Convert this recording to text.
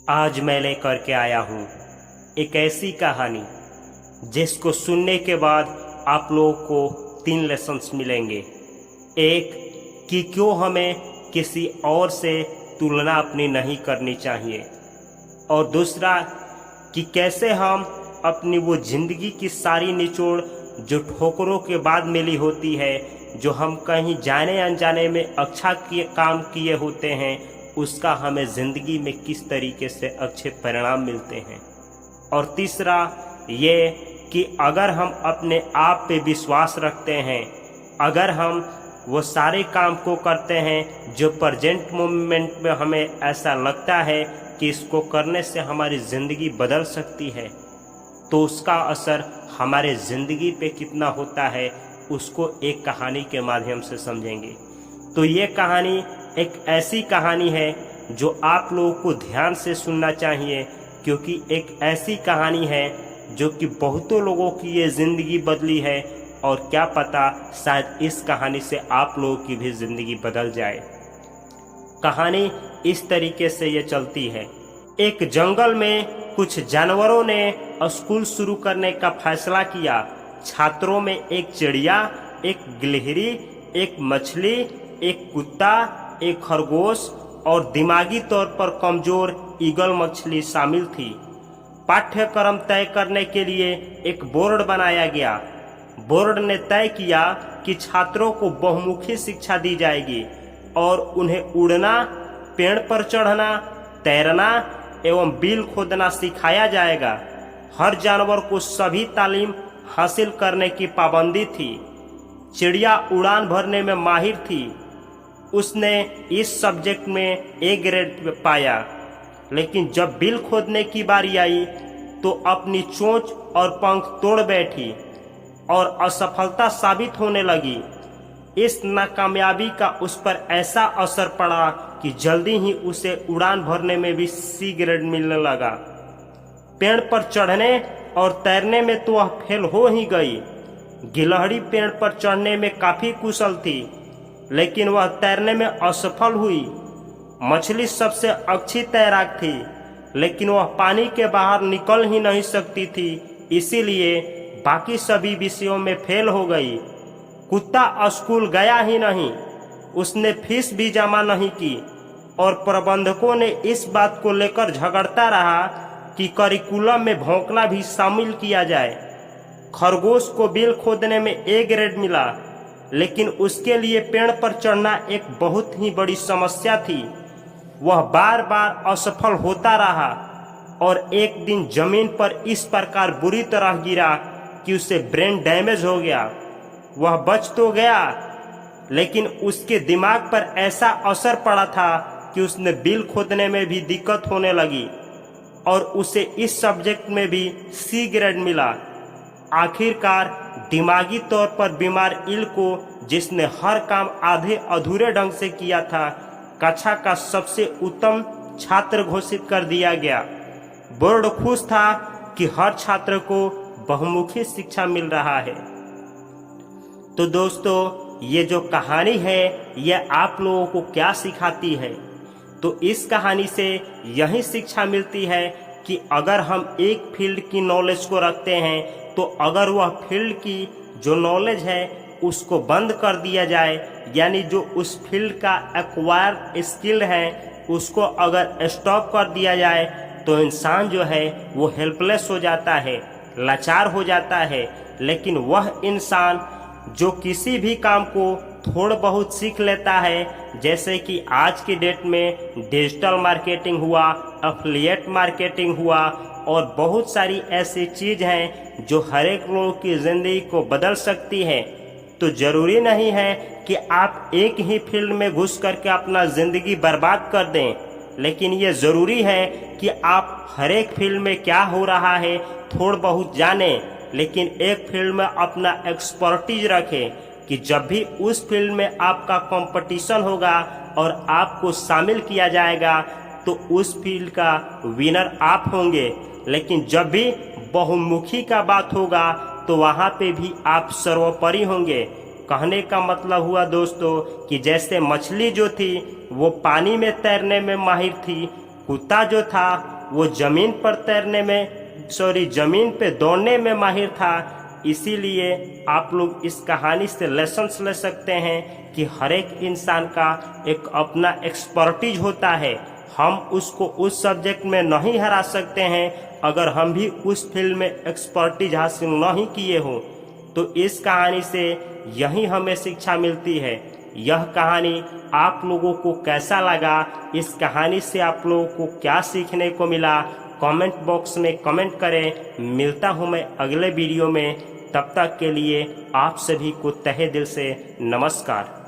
आज मैं लेकर के आया हूँ एक ऐसी कहानी जिसको सुनने के बाद आप लोगों को 3 लेसन्स मिलेंगे। एक कि क्यों हमें किसी और से तुलना अपनी नहीं करनी चाहिए, और दूसरा कि कैसे हम अपनी वो ज़िंदगी की सारी निचोड़ जो ठोकरों के बाद मिली होती है, जो हम कहीं जाने अनजाने में अच्छा काम किए होते हैं, उसका हमें ज़िंदगी में किस तरीके से अच्छे परिणाम मिलते हैं। और तीसरा ये कि अगर हम अपने आप पे विश्वास रखते हैं, अगर हम वो सारे काम को करते हैं जो प्रेजेंट मोमेंट में हमें ऐसा लगता है कि इसको करने से हमारी ज़िंदगी बदल सकती है, तो उसका असर हमारे ज़िंदगी पे कितना होता है उसको एक कहानी के माध्यम से समझेंगे। तो ये कहानी एक ऐसी कहानी है जो आप लोगों को ध्यान से सुनना चाहिए, क्योंकि एक ऐसी कहानी है जो कि बहुतों लोगों की ये ज़िंदगी बदली है, और क्या पता शायद इस कहानी से आप लोगों की भी ज़िंदगी बदल जाए। कहानी इस तरीके से ये चलती है। एक जंगल में कुछ जानवरों ने स्कूल शुरू करने का फैसला किया। छात्रों में एक चिड़िया, एक गिलहरी, एक मछली, एक कुत्ता, एक खरगोश और दिमागी तौर पर कमजोर ईगल मछली शामिल थी। पाठ्यक्रम तय करने के लिए एक बोर्ड बनाया गया। बोर्ड ने तय किया कि छात्रों को बहुमुखी शिक्षा दी जाएगी और उन्हें उड़ना, पेड़ पर चढ़ना, तैरना एवं बिल खोदना सिखाया जाएगा। हर जानवर को सभी तालीम हासिल करने की पाबंदी थी। चिड़िया उड़ान भरने में माहिर थी। उसने इस सब्जेक्ट में ए ग्रेड पाया, लेकिन जब बिल खोदने की बारी आई तो अपनी चोंच और पंख तोड़ बैठी और असफलता साबित होने लगी। इस नाकामयाबी का उस पर ऐसा असर पड़ा कि जल्दी ही उसे उड़ान भरने में भी सी ग्रेड मिलने लगा। पेड़ पर चढ़ने और तैरने में तो वह फेल हो ही गई। गिलहरी पेड़ पर चढ़ने में काफी कुशल थी, लेकिन वह तैरने में असफल हुई। मछली सबसे अच्छी तैराक थी, लेकिन वह पानी के बाहर निकल ही नहीं सकती थी, इसीलिए बाकी सभी विषयों में फेल हो गई। कुत्ता स्कूल गया ही नहीं, उसने फीस भी जमा नहीं की और प्रबंधकों ने इस बात को लेकर झगड़ता रहा कि करिकुलम में भौंकना भी शामिल किया जाए। खरगोश को बिल खोदने में ए ग्रेड मिला, लेकिन उसके लिए पेड़ पर चढ़ना एक बहुत ही बड़ी समस्या थी। वह बार बार असफल होता रहा और एक दिन जमीन पर इस प्रकार बुरी तरह गिरा कि उसे ब्रेन डैमेज हो गया। वह बच तो गया, लेकिन उसके दिमाग पर ऐसा असर पड़ा था कि उसने बिल खोदने में भी दिक्कत होने लगी और उसे इस सब्जेक्ट में भी सी ग्रेड मिला। आखिरकार दिमागी तौर पर बीमार इल को, जिसने हर काम आधे अधूरे ढंग से किया था, कक्षा का सबसे उत्तम छात्र घोषित कर दिया गया। बोर्ड खुश था कि हर छात्र को बहुमुखी शिक्षा मिल रहा है। तो दोस्तों, ये जो कहानी है यह आप लोगों को क्या सिखाती है? तो इस कहानी से यही शिक्षा मिलती है कि अगर हम एक फील्ड की नॉलेज को रखते हैं, तो अगर वह फील्ड की जो नॉलेज है उसको बंद कर दिया जाए, यानी जो उस फील्ड का एक्वायर स्किल है उसको अगर स्टॉप कर दिया जाए, तो इंसान जो है वो हेल्पलेस हो जाता है, लाचार हो जाता है। लेकिन वह इंसान जो किसी भी काम को थोड़ा बहुत सीख लेता है, जैसे कि आज की डेट में डिजिटल मार्केटिंग हुआ, एफिलिएट मार्केटिंग हुआ और बहुत सारी ऐसी चीज़ हैं जो हर एक लोगों की ज़िंदगी को बदल सकती है। तो ज़रूरी नहीं है कि आप एक ही फील्ड में घुस करके अपना ज़िंदगी बर्बाद कर दें, लेकिन ये ज़रूरी है कि आप हर एक फील्ड में क्या हो रहा है थोड़ा बहुत जानें, लेकिन एक फील्ड में अपना एक्सपर्टीज रखें कि जब भी उस फील्ड में आपका कंपटीशन होगा और आपको शामिल किया जाएगा तो उस फील्ड का विनर आप होंगे। लेकिन जब भी बहुमुखी का बात होगा तो वहाँ पे भी आप सर्वोपरि होंगे। कहने का मतलब हुआ दोस्तों कि जैसे मछली जो थी वो पानी में तैरने में माहिर थी, कुत्ता जो था वो जमीन पर तैरने में जमीन पे दौड़ने में माहिर था। इसीलिए आप लोग इस कहानी से लेसन्स ले सकते हैं कि हर एक इंसान का एक अपना एक्सपर्टीज होता है। हम उसको उस सब्जेक्ट में नहीं हरा सकते हैं अगर हम भी उस फील्ड में एक्सपर्टीज हासिल नहीं किए हो। तो इस कहानी से यही हमें शिक्षा मिलती है। यह कहानी आप लोगों को कैसा लगा, इस कहानी से आप लोगों को क्या सीखने को मिला, कमेंट बॉक्स में कमेंट करें। मिलता हूं मैं अगले वीडियो में, तब तक के लिए आप सभी को तहे दिल से नमस्कार।